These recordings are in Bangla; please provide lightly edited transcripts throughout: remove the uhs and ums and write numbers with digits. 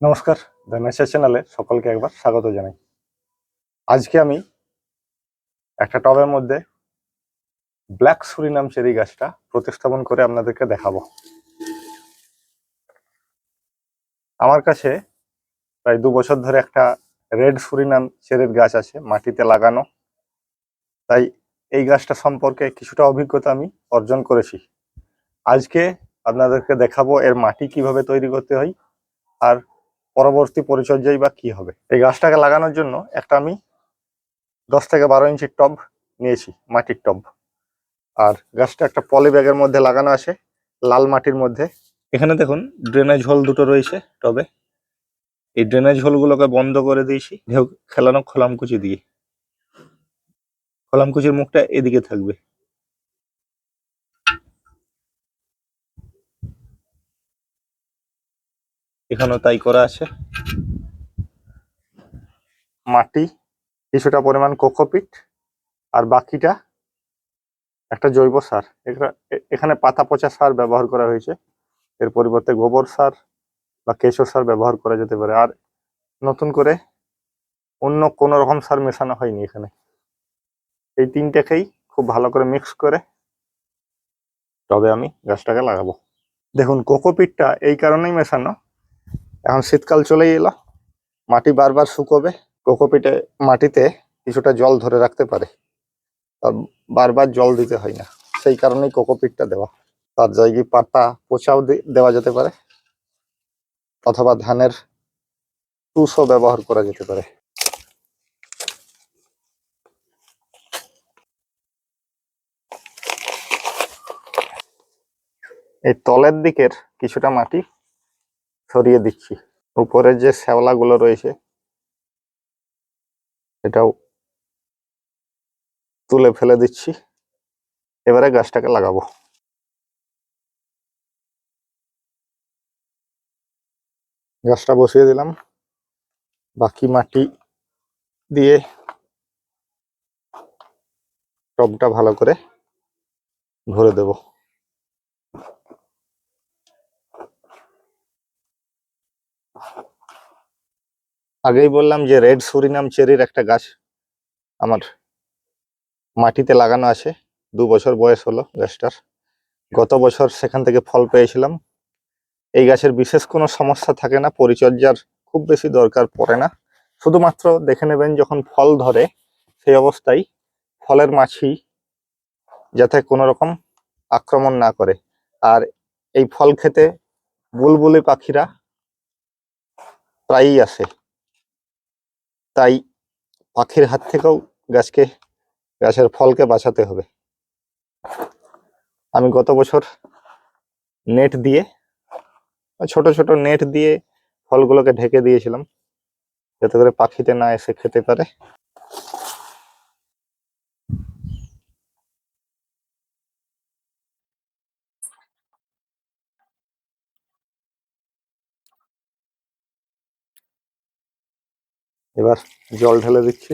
নমস্কার, দ্য নেচার চ্যানেলে সকলকে একবার স্বাগত জানাই। আজকে আমি একটা টবের মধ্যে ব্ল্যাক সুরিনাম চেরি গাছটা প্রতিস্থাপন করে আপনাদেরকে দেখাবো। আমার কাছে প্রায় 2 বছর ধরে একটা রেড সুরিনাম চেরির গাছ আছে মাটিতে লাগানো, তাই এই গাছটা সম্পর্কে কিছুটা অভিজ্ঞতা আমি অর্জন করেছি। আজকে আপনাদেরকে দেখাবো এর মাটি কিভাবে তৈরি করতে হয় আর পরবর্তী পরিচর্যাই বা কি হবে। এই গাছটাকে লাগানোর জন্য একটা আমি 10 থেকে 12 ইঞ্চির টব নিয়েছি, মাটির টব। আর গাছটা একটা পলি ব্যাগের মধ্যে লাগানো আছে, লাল মাটির মধ্যে। এখানে দেখুন ড্রেনেজ হোল দুটো রয়েছে টবে। এই ড্রেনেজ হোলগুলোকে বন্ধ করে দিয়েছি ঢেউ খেলানো খোলামকুচি দিয়ে। খোলামকুচির মুখটা এদিকে থাকবে। এখানেও তাই করা আছে। মাটি, কিছুটা পরিমাণ কোকোপিট, আর বাকিটা একটা জৈব সার। এখানে পাতা পচা সার ব্যবহার করা হয়েছে, এর পরিবর্তে গোবর সার বা কেঁচো সার ব্যবহার করা যেতে পারে। আর নতুন করে অন্য কোনো রকম সার মেশানো হয়নি এখানে। এই তিনটাকেই খুব ভালো করে মিক্স করে তবে আমি গাছটাকে লাগাবো। দেখুন, কোকোপিটটা এই কারণেই মেশানো, এখন শীতকাল চলেই এলো, মাটি বারবার শুকোবে। কোকোপিটে মাটিতে কিছুটা জল ধরে রাখতে পারে, আর বারবার জল দিতে হয় না, সেই কারণেই কোকোপিটটা দেওয়া। তার জায়গায় পাতা পচাও দেওয়া যেতে পারে, অথবা ধানের তুষও ব্যবহার করা যেতে পারে। এই তলের দিকের কিছুটা মাটি সরিয়ে দিচ্ছি, উপরে যে শ্যাওলাগুলো রয়েছে এটাও তুলে ফেলে দিচ্ছি। এবারে গাছটাকে লাগাবো। গাছটা বসিয়ে দিলাম, বাকি মাটি দিয়ে টবটা ভালো করে ভরে দেব। আগেই বললাম যে রেড সুরিনাম চেরির একটা গাছ আমার মাটিতে লাগানো আছে। 2 বছর বয়স হলো গাছটার। গত বছর সেখান থেকে ফল পেয়েছিলাম। এই গাছের বিশেষ কোনো সমস্যা থাকে না, পরিচর্যার খুব বেশি দরকার পড়ে না। শুধুমাত্র দেখে নেবেন যখন ফল ধরে সেই অবস্থায় ফলের মাছি যাতে কোনো রকম আক্রমণ না করে। আর এই ফল খেতে বুলবুলি পাখিরা প্রায়ই আসে, তাই পাখির হাত থেকেও গাছের ফলকে বাঁচাতে হবে। আমি গত বছর নেট দিয়ে, ছোট ছোট নেট দিয়ে ফলগুলোকে ঢেকে দিয়েছিলাম, যাতে করে পাখিতে না এসে খেতে পারে। এবার জল ঢেলে দিচ্ছি।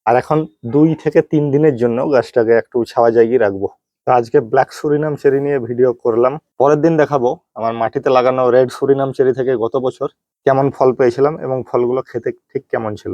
আর এখন 2 থেকে 3 দিনের জন্য গাছটাকে একটু ছাওয়া জায়গায় রাখবো। তো আজকে ব্ল্যাক সুরিনাম চেরি নিয়ে ভিডিও করলাম। পরের দিন দেখাবো আমার মাটিতে লাগানো রেড সুরিনাম চেরি থেকে গত বছর কেমন ফল পেয়েছিলাম এবং ফলগুলো খেতে ঠিক কেমন ছিল।